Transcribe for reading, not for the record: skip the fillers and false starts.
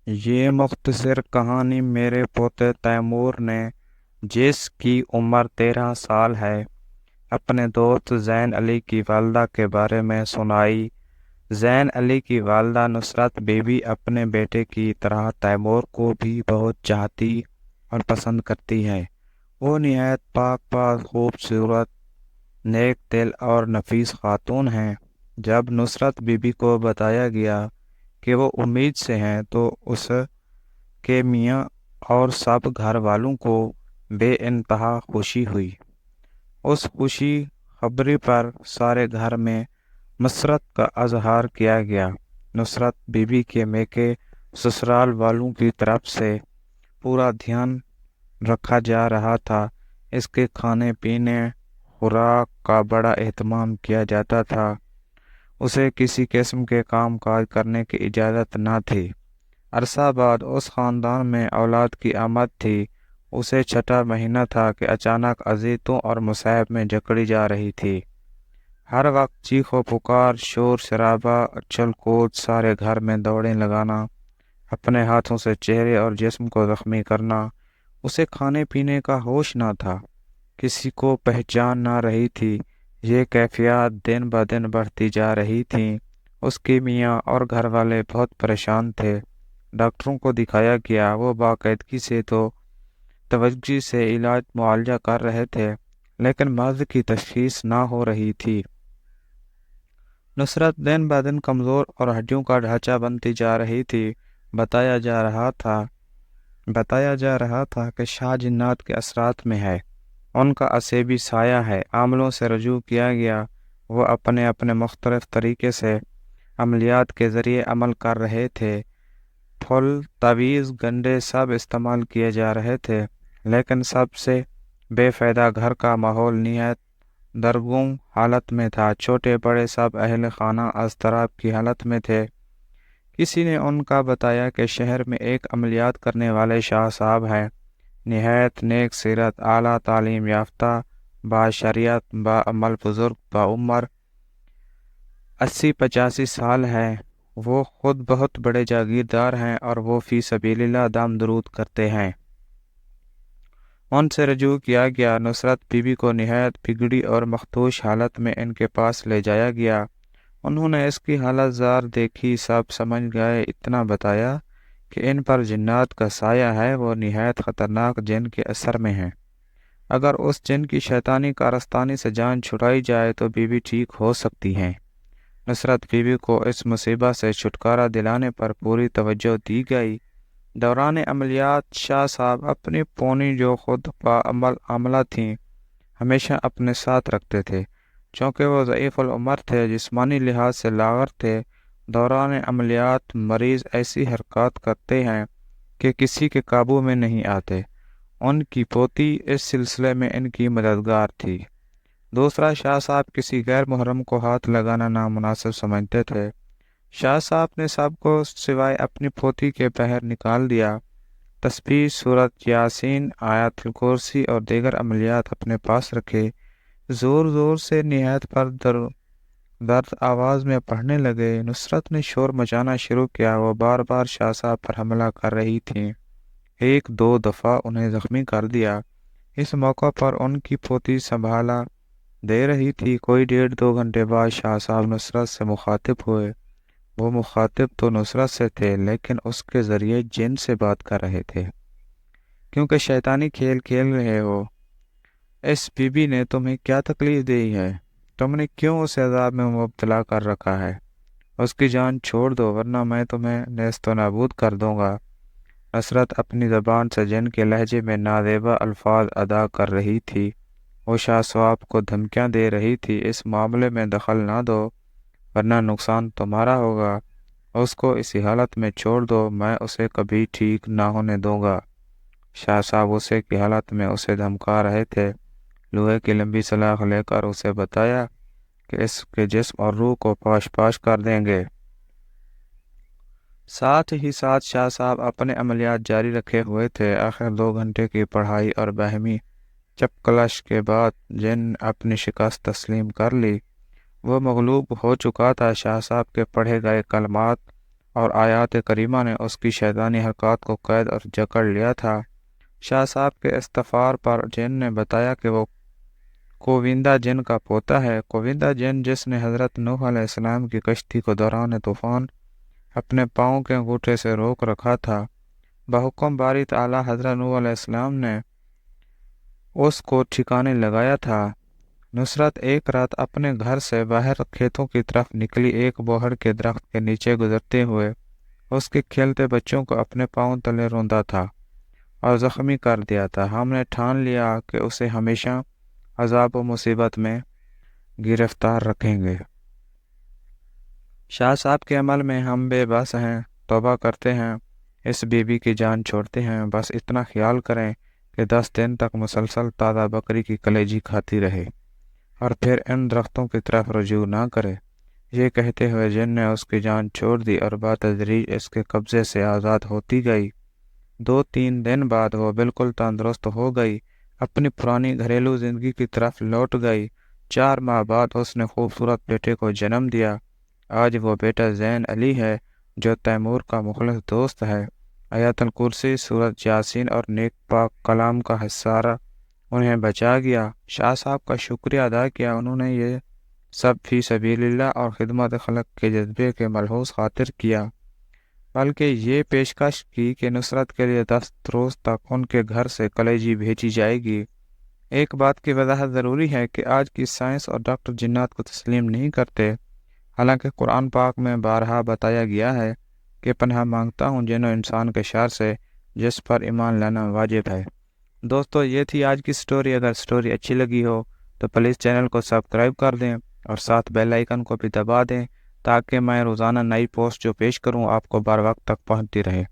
یہ مختصر کہانی میرے پوتے تیمور نے، جس کی عمر 13 سال ہے، اپنے دوست زین علی کی والدہ کے بارے میں سنائی۔ زین علی کی والدہ نصرت بی بی اپنے بیٹے کی طرح تیمور کو بھی بہت چاہتی اور پسند کرتی ہے۔ وہ نہایت پاک باز، خوبصورت، نیک دل اور نفیس خاتون ہیں۔ جب نصرت بی بی کو بتایا گیا کہ وہ امید سے ہیں تو اس کے میاں اور سب گھر والوں کو بے انتہا خوشی ہوئی۔ اس خوشی خبری پر سارے گھر میں مسرت کا اظہار کیا گیا۔ نصرت بی بی کے میکے سسرال والوں کی طرف سے پورا دھیان رکھا جا رہا تھا۔ اس کے کھانے پینے، خوراک کا بڑا اہتمام کیا جاتا تھا۔ اسے کسی قسم کے کام کاج کرنے کی اجازت نہ تھی۔ عرصہ بعد اس خاندان میں اولاد کی آمد تھی۔ اسے چھٹا مہینہ تھا کہ اچانک اذیتوں اور مصائب میں جکڑی جا رہی تھی۔ ہر وقت چیخ و پکار، شور شرابہ، اچھل کود، سارے گھر میں دوڑیں لگانا، اپنے ہاتھوں سے چہرے اور جسم کو زخمی کرنا۔ اسے کھانے پینے کا ہوش نہ تھا، کسی کو پہچان نہ رہی تھی۔ یہ کیفیات دن بدن بڑھتی جا رہی تھیں۔ اس کی میاں اور گھر والے بہت پریشان تھے۔ ڈاکٹروں کو دکھایا گیا، وہ باقاعدگی سے تو توجہ سے علاج معالجہ کر رہے تھے، لیکن مرض کی تشخیص نہ ہو رہی تھی۔ نصرت دن بدن کمزور اور ہڈیوں کا ڈھانچہ بنتی جا رہی تھی۔ بتایا جا رہا تھا کہ شاہ جنات کے اثرات میں ہے، ان کا اسیبی سایہ ہے۔ عاملوں سے رجوع کیا گیا، وہ اپنے اپنے مختلف طریقے سے عملیات کے ذریعے عمل کر رہے تھے۔ پھل، تعویذ، گنڈے سب استعمال کیے جا رہے تھے، لیکن سب سے بے فائدہ گھر کا ماحول نہایت درگم حالت میں تھا۔ چھوٹے بڑے سب اہل خانہ اضطراب کی حالت میں تھے۔ کسی نے ان کا بتایا کہ شہر میں ایک عملیات کرنے والے شاہ صاحب ہیں، نہایت نیک سیرت، اعلیٰ تعلیم یافتہ، با شریعت، با عمل بزرگ، با عمر، 80-85 سال ہیں۔ وہ خود بہت بڑے جاگیردار ہیں اور وہ فی سبیل اللہ دم درود کرتے ہیں۔ ان سے رجوع کیا گیا۔ نصرت بی بی کو نہایت بگڑی اور مخدوش حالت میں ان کے پاس لے جایا گیا۔ انہوں نے اس کی حالت زار دیکھی، سب سمجھ گئے۔ اتنا بتایا کہ ان پر جنات کا سایہ ہے، وہ نہایت خطرناک جن کے اثر میں ہیں۔ اگر اس جن کی شیطانی کارستانی سے جان چھڑائی جائے تو بی بی ٹھیک ہو سکتی ہیں۔ نصرت بی بی کو اس مصیبت سے چھٹکارا دلانے پر پوری توجہ دی گئی۔ دوران عملیات شاہ صاحب اپنی پونی، جو خود باعمل عاملہ تھیں، ہمیشہ اپنے ساتھ رکھتے تھے۔ چونکہ وہ ضعیف العمر تھے، جسمانی لحاظ سے لاغر تھے، دوران عملیات مریض ایسی حرکات کرتے ہیں کہ کسی کے قابو میں نہیں آتے۔ ان کی پوتی اس سلسلے میں ان کی مددگار تھی۔ دوسرا، شاہ صاحب کسی غیر محرم کو ہاتھ لگانا نامناسب سمجھتے تھے۔ شاہ صاحب نے سب کو سوائے اپنی پوتی کے باہر نکال دیا۔ تسبیح، سورۃ یاسین، آیت الکرسی اور دیگر عملیات اپنے پاس رکھے۔ زور زور سے نہایت پر درد آواز میں پڑھنے لگے۔ نصرت نے شور مچانا شروع کیا۔ وہ بار بار شاہ صاحب پر حملہ کر رہی تھیں، 1-2 دفعہ انہیں زخمی کر دیا۔ اس موقع پر ان کی پوتی سنبھالا دے رہی تھی۔ کوئی 1.5-2 گھنٹے بعد شاہ صاحب نصرت سے مخاطب ہوئے۔ وہ مخاطب تو نصرت سے تھے، لیکن اس کے ذریعے جن سے بات کر رہے تھے، کیونکہ شیطانی کھیل کھیل رہے ہو۔ اس بی بی نے تمہیں کیا تکلیف دی ہے؟ تم نے کیوں اسے عذاب میں مبتلا کر رکھا ہے؟ اس کی جان چھوڑ دو، ورنہ میں تمہیں نیست و نابود کر دوں گا۔ نصرت اپنی زبان سے جن کے لہجے میں نازیبا الفاظ ادا کر رہی تھی۔ وہ شاہ صاحب کو دھمکیاں دے رہی تھی، اس معاملے میں دخل نہ دو، ورنہ نقصان تمہارا ہوگا۔ اس کو اسی حالت میں چھوڑ دو، میں اسے کبھی ٹھیک نہ ہونے دوں گا۔ شاہ صاحب غصے کی حالت میں اسے دھمکا رہے تھے۔ لوہے کی لمبی سلاخ لے کر اسے بتایا کہ اس کے جسم اور روح کو پاش پاش کر دیں گے۔ ساتھ ہی ساتھ شاہ صاحب اپنے عملیات جاری رکھے ہوئے تھے۔ آخر 2 گھنٹے کی پڑھائی اور باہمی چپکلش کے بعد جن اپنی شکست تسلیم کر لی۔ وہ مغلوب ہو چکا تھا۔ شاہ صاحب کے پڑھے گئے کلمات اور آیات کریمہ نے اس کی شیطانی حرکات کو قید اور جکڑ لیا تھا۔ شاہ صاحب کے استغفار پر جن نے بتایا کہ وہ کووندہ جن کا پوتا ہے۔ کووندہ جن جس نے حضرت نوح علیہ السلام کی کشتی کو دوران طوفان اپنے پاؤں کے انگوٹھے سے روک رکھا تھا، بحکم باری تعالی حضرت نوح علیہ السلام نے اس کو ٹھکانے لگایا تھا۔ نصرت ایک رات اپنے گھر سے باہر کھیتوں کی طرف نکلی، ایک بوہڑ کے درخت کے نیچے گزرتے ہوئے اس کے کھیلتے بچوں کو اپنے پاؤں تلے روندا تھا اور زخمی کر دیا تھا۔ ہم نے ٹھان لیا کہ اسے ہمیشہ عذاب و مصیبت میں گرفتار رکھیں گے۔ شاہ صاحب کے عمل میں ہم بے بس ہیں، توبہ کرتے ہیں، اس بی بی کی جان چھوڑتے ہیں، بس اتنا خیال کریں کہ 10 دن تک مسلسل تازہ بکری کی کلیجی کھاتی رہے اور پھر ان درختوں کی طرف رجوع نہ کرے۔ یہ کہتے ہوئے جن نے اس کی جان چھوڑ دی اور بتدریج اس کے قبضے سے آزاد ہوتی گئی۔ 2-3 دن بعد وہ بالکل تندرست ہو گئی، اپنی پرانی گھریلو زندگی کی طرف لوٹ گئی۔ 4 ماہ بعد اس نے خوبصورت بیٹے کو جنم دیا۔ آج وہ بیٹا زین علی ہے جو تیمور کا مخلص دوست ہے۔ آیت الکرسی، سورۃ یاسین اور نیک پاک کلام کا حصارہ انہیں بچا گیا۔ شاہ صاحب کا شکریہ ادا کیا، انہوں نے یہ سب فی سبیل اللہ اور خدمت خلق کے جذبے کے ملحوظ خاطر کیا، بلکہ یہ پیشکش کی کہ نصرت کے لیے 10 روز تک ان کے گھر سے کلیجی بھیجی جائے گی۔ ایک بات کی وضاحت ضروری ہے کہ آج کی سائنس اور ڈاکٹر جنات کو تسلیم نہیں کرتے، حالانکہ قرآن پاک میں بارہا بتایا گیا ہے کہ پناہ مانگتا ہوں جن و انسان کے شر سے جس پر ایمان لانا واجب ہے۔ دوستو، یہ تھی آج کی سٹوری۔ اگر سٹوری اچھی لگی ہو تو پلیز چینل کو سبسکرائب کر دیں اور ساتھ بیل آئیکن کو بھی دبا دیں تاکہ میں روزانہ نئی پوسٹ جو پیش کروں آپ کو بر وقت تک پہنچتی رہے۔